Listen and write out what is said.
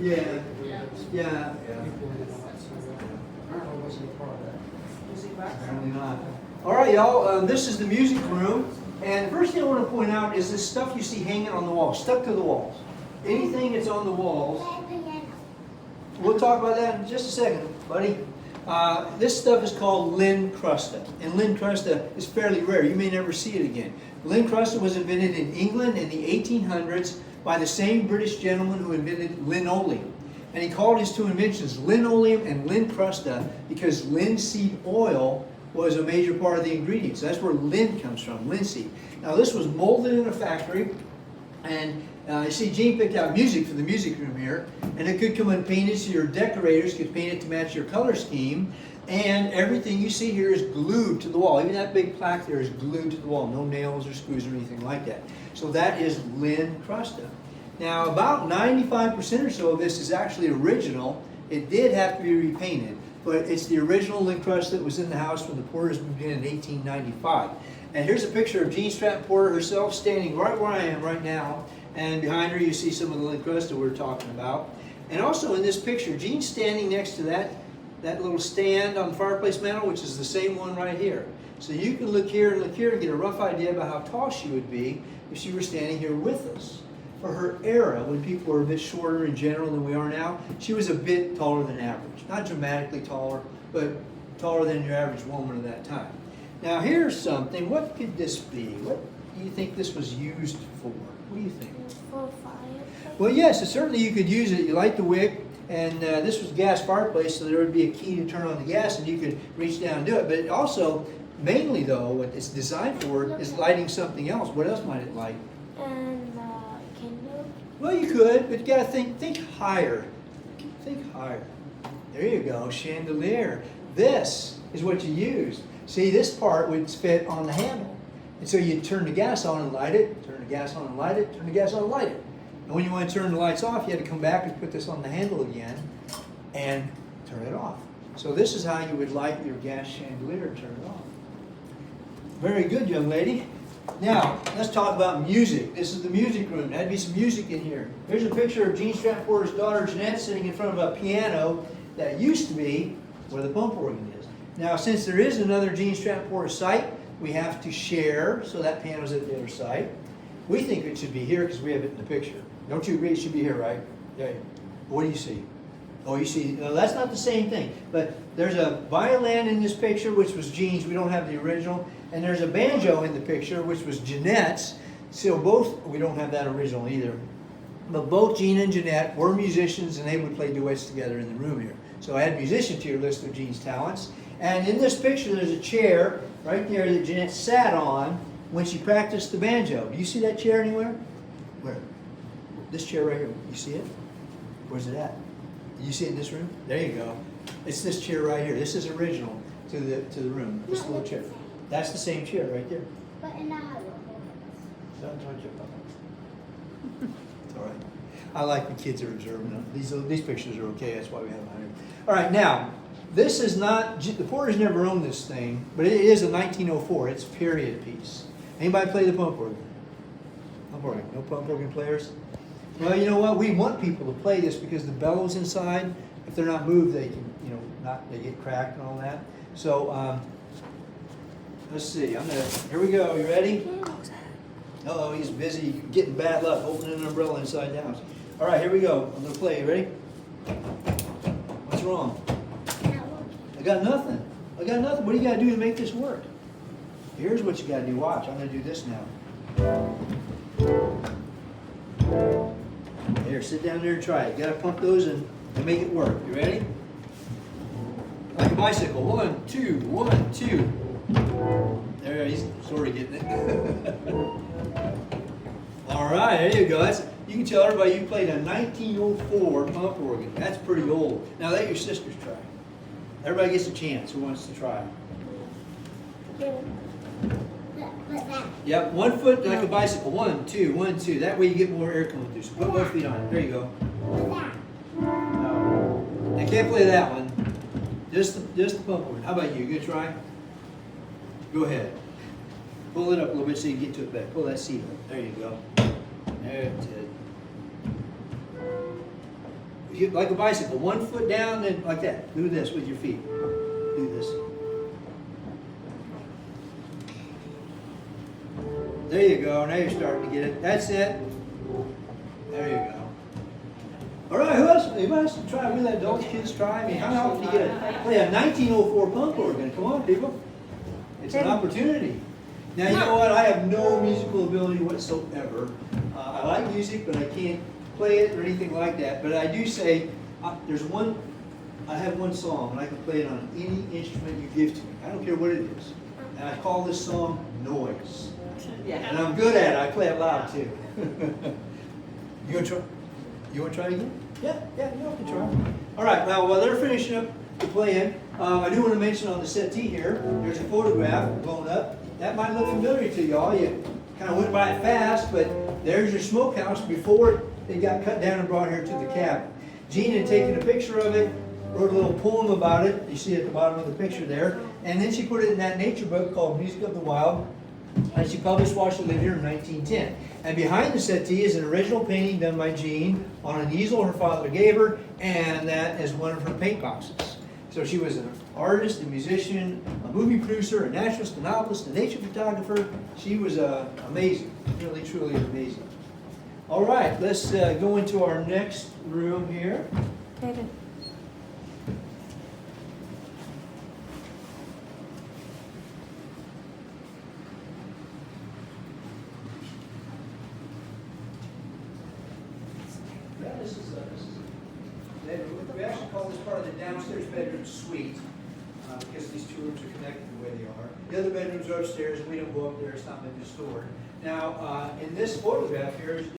Yeah. Yeah. Apparently not. All right, y'all. This is the music room, and the first thing I want to point out is this stuff you see hanging on the walls, stuck to the walls. Anything that's on the walls. We'll talk about that in just a second, buddy. This stuff is called Lincrusta, and Lincrusta is fairly rare. You may never see it again. Lincrusta was invented in England in the 1800s by the same British gentleman who invented linoleum. And he called his two inventions linoleum and Lincrusta because linseed oil was a major part of the ingredients. That's where lin comes from, linseed. Now this was molded in a factory, and you see Gene picked out music for the music room here, and it could come unpainted, so your decorators could paint it to match your color scheme, and everything you see here is glued to the wall. Even that big plaque there is glued to the wall, no nails or screws or anything like that. So that is Lincrusta. Now about 95% or so of this is actually original. It did have to be repainted, but it's the original Lincrusta that was in the house when the Porters moved in 1895. And here's a picture of Jean Stratton Porter herself standing right where I am right now. And behind her you see some of the Lincrusta we're talking about. And also in this picture, Jean's standing next to that little stand on the fireplace mantel, which is the same one right here. So you can look here and get a rough idea about how tall she would be if she were standing here with us. For her era, when people were a bit shorter in general than we are now, she was a bit taller than average. Not dramatically taller, but taller than your average woman of that time. Now here's something. What could this be? What do you think this was used for? What do you think? For fire. Well, yes, certainly you could use it. You light the wick, and this was a gas fireplace, so there would be a key to turn on the gas, and you could reach down and do it. But it also, mainly though, what it's designed for is lighting something else. What else might it light? And candle. Well, you could, but you got to think higher. Think higher. There you go, chandelier. This is what you use. See, this part would fit on the handle. And so you turn the gas on and light it, turn the gas on and light it, turn the gas on and light it. And when you want to turn the lights off, you had to come back and put this on the handle again and turn it off. So this is how you would light your gas chandelier and turn it off. Very good, young lady. Now, let's talk about music. This is the music room. There had to be some music in here. Here's a picture of Jean Stratton Porter's daughter, Jeanette, sitting in front of a piano that used to be where the pump organ is. Now, since there is another Jean Stratton Porter site, we have to share, so that piano's at the other site. We think it should be here because we have it in the picture. Don't you agree it should be here, right? Yeah. What do you see? Oh, you see, no, that's not the same thing. But there's a violin in this picture, which was Jean's. We don't have the original. And there's a banjo in the picture, which was Jeanette's. So both, we don't have that original either. But both Jean and Jeanette were musicians, and they would play duets together in the room here. So I had musician to your list of Jean's talents. And in this picture, there's a chair right there that Jeanette sat on when she practiced the banjo. Do you see that chair anywhere? Where? This chair right here. You see it? Where's it at? Do you see it in this room? There you go. It's this chair right here. This is original to the room. This little chair. That's the same chair right there. But in the house. Don't touch it. It's all right. I like the kids are observing them. These pictures are okay. That's why we have them out here. All right, now this is not the Porters never owned this thing, but it is a 1904. It's a period piece. Anybody play the pump organ? Pump organ. No pump organ players. Well, you know what? We want people to play this because the bellows inside, if they're not moved, they can, they get cracked and all that. So let's see. Here we go. You ready? Uh-oh, he's busy getting bad luck, holding an umbrella inside the house. All right, here we go. I'm gonna play. You ready? What's wrong? I got nothing. I got nothing. What do you gotta do to make this work? Here's what you gotta do. Watch. I'm gonna do this now. Here, sit down there and try it. You gotta pump those and make it work. You ready? Like a bicycle. 1, 2, 1, 2. There, he's sort of getting it. All right, there you go. You can tell everybody you played a 1904 pump organ. That's pretty old. Now let your sisters try. Everybody gets a chance who wants to try. Yep, 1 foot like a bicycle. 1, 2, 1, 2. That way you get more air coming through. So put both feet on it. There you go. No. I can't play that one. Just the pump organ. How about you? You gonna try? Go ahead. Pull it up a little bit so you can get to it back. Pull that seat up. There you go. There it is. like a bicycle, 1 foot down, then like that. Do this with your feet. Do this. There you go. Now you're starting to get it. That's it. There you go. All right, who else? Anybody else try? We let adults, kids try. I mean, how often do you get it? Play a 1904 punk organ. Come on, people. It's an opportunity. Now, you know what? I have no musical ability whatsoever. I like music, but I can't play it or anything like that. But I do say, I have one song, and I can play it on any instrument you give to me. I don't care what it is. And I call this song Noise. And I'm good at it. I play it loud, too. You want to try? You want to try again? Yeah, you have to try. All right, now while they're finishing up the playing, I do want to mention on the settee here, there's a photograph blown up. That might look familiar to y'all. You kind of went by it fast, but there's your smokehouse before it got cut down and brought here to the cabin. Jean had taken a picture of it, wrote a little poem about it. You see it at the bottom of the picture there. And then she put it in that nature book called Music of the Wild. And she published while she lived here in 1910. And behind the settee is an original painting done by Jean on an easel her father gave her, and that is one of her paint boxes. So she was an artist, a musician, a movie producer, a naturalist, a novelist, a nature photographer. She was amazing, really, truly amazing. All right, let's go into our next room here. David. We actually call this part of the downstairs bedroom suite because these two rooms are connected the way they are. The other bedrooms are upstairs, and we don't go up there. It's not been restored. Now, in this photograph here,